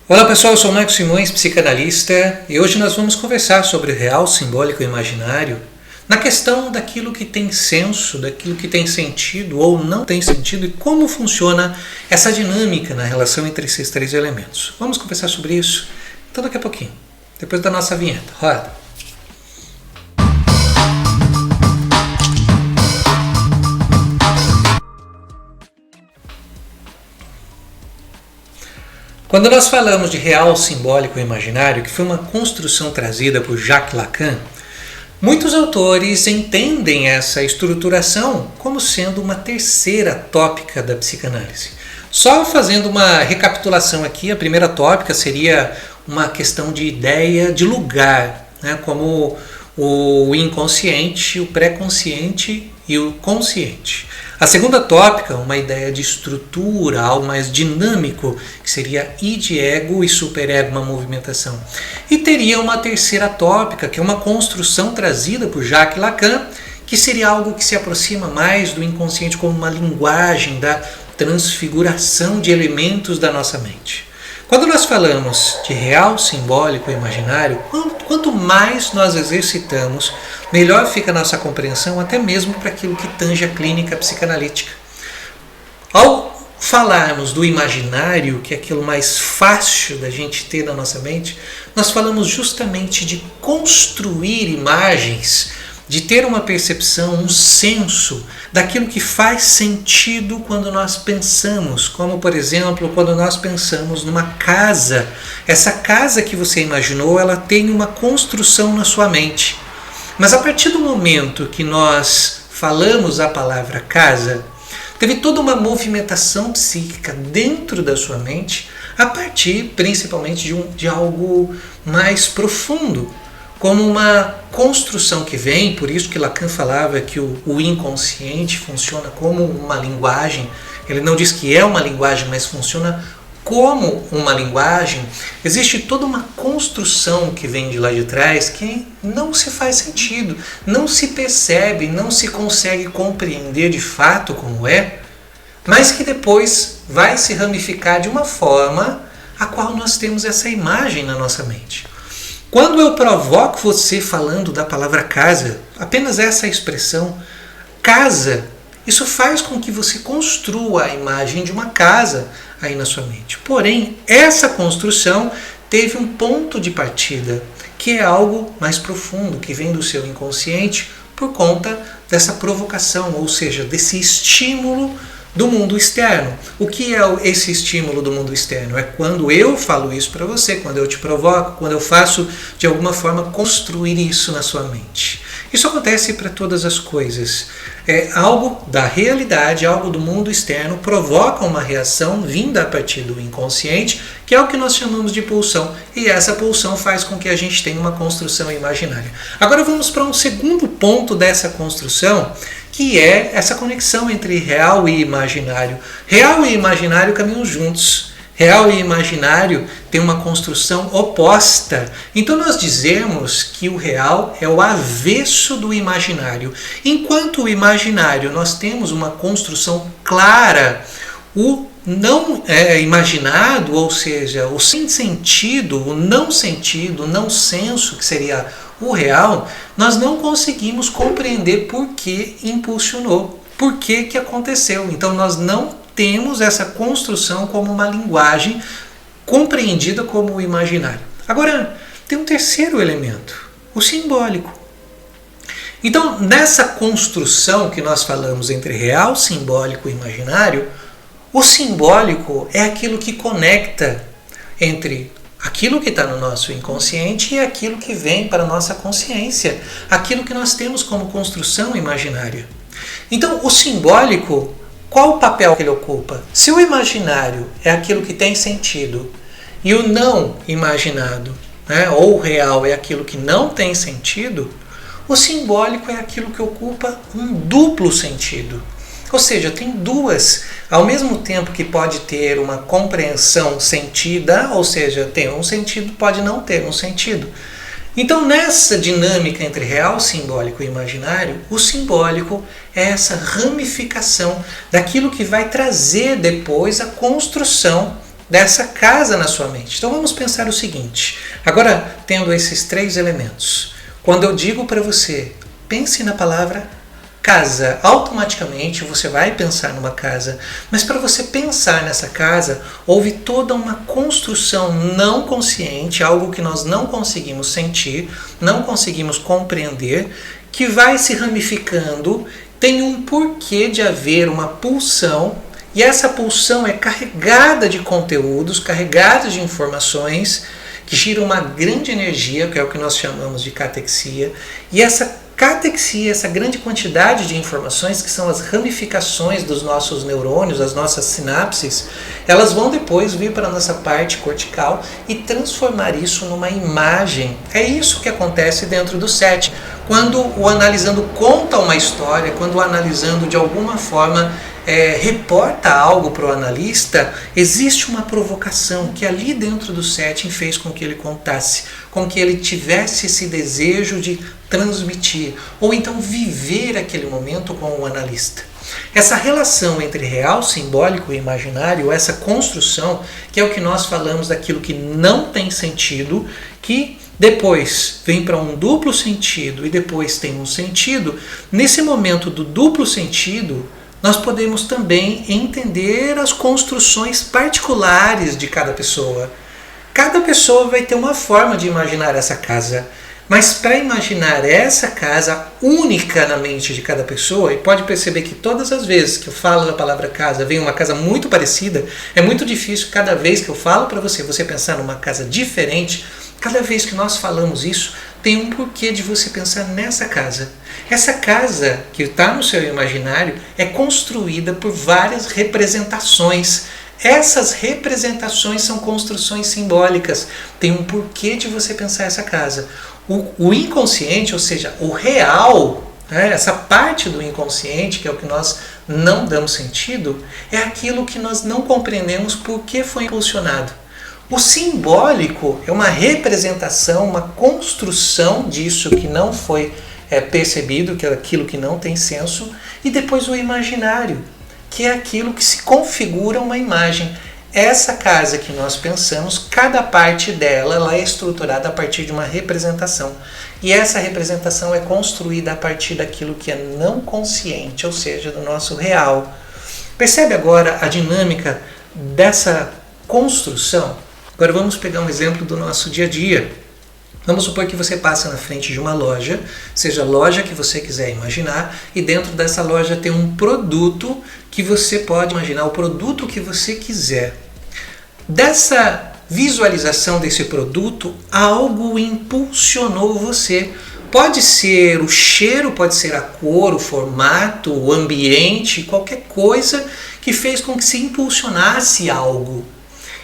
Olá pessoal, eu sou o Marcos Simões, psicanalista, e hoje nós vamos conversar sobre o real, simbólico e imaginário na questão daquilo que tem senso, daquilo que tem sentido ou não tem sentido e como funciona essa dinâmica na relação entre esses três elementos. Vamos conversar sobre isso então daqui a pouquinho, depois da nossa vinheta. Roda! Quando nós falamos de real, simbólico e imaginário, que foi uma construção trazida por Jacques Lacan, muitos autores entendem essa estruturação como sendo uma terceira tópica da psicanálise. Só fazendo uma recapitulação aqui, a primeira tópica seria uma questão de ideia de lugar, né, como o inconsciente, o pré-consciente e o consciente. A segunda tópica, uma ideia de estrutura, algo mais dinâmico, que seria id, ego e superego, uma movimentação. E teria uma terceira tópica, que é uma construção trazida por Jacques Lacan, que seria algo que se aproxima mais do inconsciente como uma linguagem da transfiguração de elementos da nossa mente. Quando nós falamos de real, simbólico e imaginário, quanto mais nós exercitamos, melhor fica a nossa compreensão, até mesmo para aquilo que tange a clínica psicanalítica. Ao falarmos do imaginário, que é aquilo mais fácil da gente ter na nossa mente, nós falamos justamente de construir imagens, de ter uma percepção, um senso daquilo que faz sentido quando nós pensamos, como por exemplo, quando nós pensamos numa casa. Essa casa que você imaginou, ela tem uma construção na sua mente. Mas a partir do momento que nós falamos a palavra casa, teve toda uma movimentação psíquica dentro da sua mente, a partir principalmente de algo mais profundo, como uma construção que vem, por isso que Lacan falava que o inconsciente funciona como uma linguagem. Ele não diz que é uma linguagem, mas funciona como uma linguagem. Existe toda uma construção que vem de lá de trás que não se faz sentido, não se percebe, não se consegue compreender de fato como é, mas que depois vai se ramificar de uma forma a qual nós temos essa imagem na nossa mente. Quando eu provoco você falando da palavra casa, apenas essa expressão, casa, isso faz com que você construa a imagem de uma casa aí na sua mente. Porém, essa construção teve um ponto de partida, que é algo mais profundo, que vem do seu inconsciente por conta dessa provocação, ou seja, desse estímulo do mundo externo. O que é esse estímulo do mundo externo? É quando eu falo isso para você, quando eu te provoco, quando eu faço de alguma forma construir isso na sua mente. Isso acontece para todas as coisas. É algo da realidade, algo do mundo externo provoca uma reação vinda a partir do inconsciente, que é o que nós chamamos de pulsão. E essa pulsão faz com que a gente tenha uma construção imaginária. Agora vamos para um segundo ponto dessa construção, que é essa conexão entre real e imaginário. Real e imaginário caminham juntos. Real e imaginário têm uma construção oposta. Então nós dizemos que o real é o avesso do imaginário. Enquanto o imaginário nós temos uma construção clara, o não imaginado, ou seja, o sem sentido, o não senso, que seria o real, nós não conseguimos compreender por que impulsionou, por que aconteceu. Então nós não temos essa construção como uma linguagem compreendida como o imaginário. Agora, tem um terceiro elemento, o simbólico. Então, nessa construção que nós falamos entre real, simbólico e imaginário, o simbólico é aquilo que conecta entre aquilo que está no nosso inconsciente e aquilo que vem para a nossa consciência, aquilo que nós temos como construção imaginária. Então, o simbólico, qual o papel que ele ocupa? Se o imaginário é aquilo que tem sentido e o não imaginado, né, ou o real é aquilo que não tem sentido, o simbólico é aquilo que ocupa um duplo sentido. Ou seja, tem duas, ao mesmo tempo que pode ter uma compreensão sentida, ou seja, tem um sentido, pode não ter um sentido. Então, nessa dinâmica entre real, simbólico e imaginário, o simbólico é essa ramificação daquilo que vai trazer depois a construção dessa casa na sua mente. Então vamos pensar o seguinte, agora tendo esses 3 elementos, quando eu digo para você, pense na palavra casa, automaticamente você vai pensar numa casa, mas para você pensar nessa casa, houve toda uma construção não consciente, algo que nós não conseguimos sentir, não conseguimos compreender, que vai se ramificando, tem um porquê de haver uma pulsão, e essa pulsão é carregada de conteúdos, carregada de informações, que gira uma grande energia, que é o que nós chamamos de catexia, e essa catexia, essa grande quantidade de informações, que são as ramificações dos nossos neurônios, as nossas sinapses, elas vão depois vir para a nossa parte cortical e transformar isso numa imagem. É isso que acontece dentro do SET. Quando o analisando conta uma história, quando o analisando de alguma forma reporta algo para o analista, existe uma provocação que ali dentro do setting fez com que ele contasse, com que ele tivesse esse desejo de transmitir, ou então viver aquele momento com o analista. Essa relação entre real, simbólico e imaginário, essa construção, que é o que nós falamos daquilo que não tem sentido, que depois vem para um duplo sentido e depois tem um sentido, nesse momento do duplo sentido, nós podemos também entender as construções particulares de cada pessoa. Cada pessoa vai ter uma forma de imaginar essa casa. Mas para imaginar essa casa única na mente de cada pessoa, e pode perceber que todas as vezes que eu falo da palavra casa, vem uma casa muito parecida, é muito difícil cada vez que eu falo para você pensar numa casa diferente, cada vez que nós falamos isso, tem um porquê de você pensar nessa casa. Essa casa que está no seu imaginário é construída por várias representações. Essas representações são construções simbólicas. Tem um porquê de você pensar essa casa. O inconsciente, ou seja, o real, essa parte do inconsciente, que é o que nós não damos sentido, é aquilo que nós não compreendemos por que foi impulsionado. O simbólico é uma representação, uma construção disso que não foi percebido, que é aquilo que não tem senso, e depois o imaginário, que é aquilo que se configura uma imagem. Essa casa que nós pensamos, cada parte dela ela é estruturada a partir de uma representação. E essa representação é construída a partir daquilo que é não consciente, ou seja, do nosso real. Percebe agora a dinâmica dessa construção? Agora vamos pegar um exemplo do nosso dia a dia. Vamos supor que você passa na frente de uma loja, seja a loja que você quiser imaginar, e dentro dessa loja tem um produto que você pode imaginar, o produto que você quiser. Dessa visualização desse produto, algo impulsionou você. Pode ser o cheiro, pode ser a cor, o formato, o ambiente, qualquer coisa que fez com que se impulsionasse algo.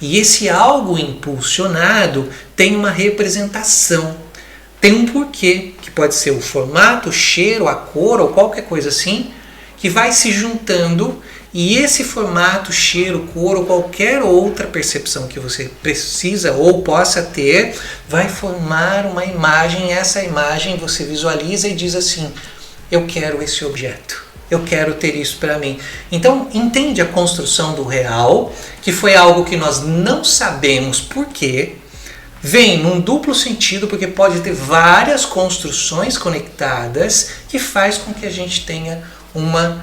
E esse algo impulsionado tem uma representação, tem um porquê, que pode ser o formato, o cheiro, a cor ou qualquer coisa assim, que vai se juntando e esse formato, cheiro, cor ou qualquer outra percepção que você precisa ou possa ter, vai formar uma imagem. Essa imagem você visualiza e diz assim, eu quero esse objeto. Eu quero ter isso para mim. Então, entende a construção do real, que foi algo que nós não sabemos por quê, vem num duplo sentido, porque pode ter várias construções conectadas que faz com que a gente tenha uma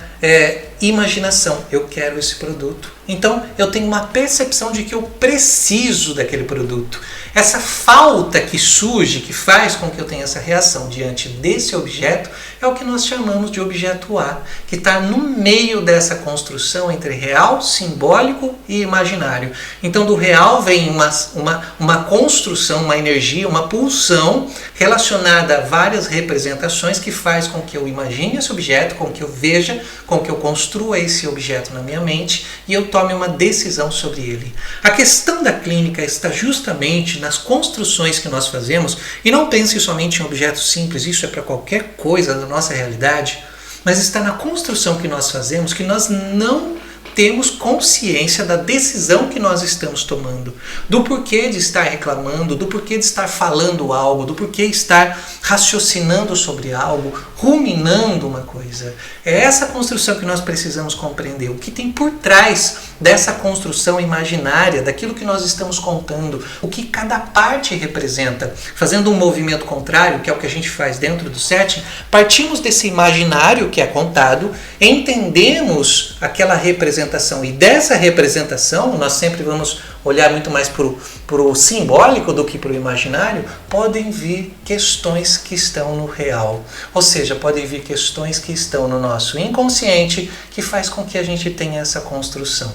imaginação. Eu quero esse produto. Então, eu tenho uma percepção de que eu preciso daquele produto. Essa falta que surge, que faz com que eu tenha essa reação diante desse objeto, é o que nós chamamos de objeto A, que está no meio dessa construção entre real, simbólico e imaginário. Então, do real vem uma construção, uma energia, uma pulsão relacionada a várias representações que faz com que eu imagine esse objeto, com que eu veja, com que eu construa esse objeto na minha mente e eu tome uma decisão sobre ele. A questão da clínica está justamente nas construções que nós fazemos, e não pense somente em objetos simples, isso é para qualquer coisa da nossa realidade, mas está na construção que nós fazemos, que nós não termos consciência da decisão que nós estamos tomando, do porquê de estar reclamando, do porquê de estar falando algo, do porquê de estar raciocinando sobre algo, ruminando uma coisa. É essa construção que nós precisamos compreender, o que tem por trás dessa construção imaginária, daquilo que nós estamos contando, o que cada parte representa. Fazendo um movimento contrário, que é o que a gente faz dentro do setting, partimos desse imaginário que é contado, entendemos aquela representação, e dessa representação, nós sempre vamos olhar muito mais para o simbólico do que para o imaginário, podem vir questões que estão no real. Ou seja, podem vir questões que estão no nosso inconsciente, que faz com que a gente tenha essa construção.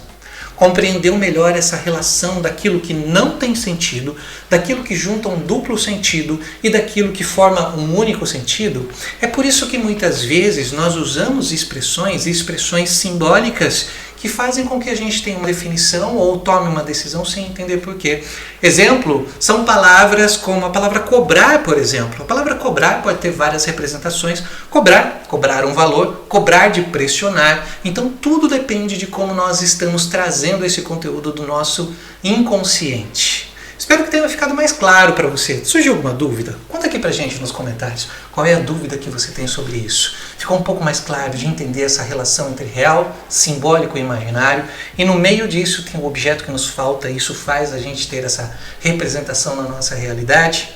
Compreender melhor essa relação daquilo que não tem sentido, daquilo que junta um duplo sentido e daquilo que forma um único sentido. É por isso que muitas vezes nós usamos expressões simbólicas que fazem com que a gente tenha uma definição ou tome uma decisão sem entender porquê. Exemplo, são palavras como a palavra cobrar, por exemplo. A palavra cobrar pode ter várias representações. Cobrar um valor, cobrar de pressionar. Então tudo depende de como nós estamos trazendo esse conteúdo do nosso inconsciente. Espero que tenha ficado mais claro para você. Surgiu alguma dúvida? Conta aqui pra gente nos comentários. Qual é a dúvida que você tem sobre isso? Ficou um pouco mais claro de entender essa relação entre real, simbólico e imaginário. E no meio disso tem um objeto que nos falta. E isso faz a gente ter essa representação na nossa realidade.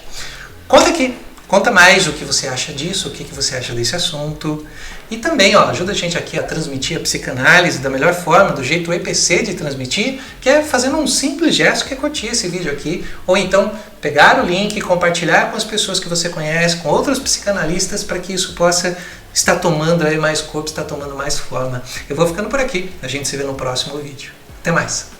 Conta aqui. Conta mais o que você acha disso, o que você acha desse assunto. E também ajuda a gente aqui a transmitir a psicanálise da melhor forma, do jeito EPC de transmitir, que é fazendo um simples gesto que é curtir esse vídeo aqui. Ou então pegar o link e compartilhar com as pessoas que você conhece, com outros psicanalistas, para que isso possa estar tomando aí mais corpo, estar tomando mais forma. Eu vou ficando por aqui. A gente se vê no próximo vídeo. Até mais!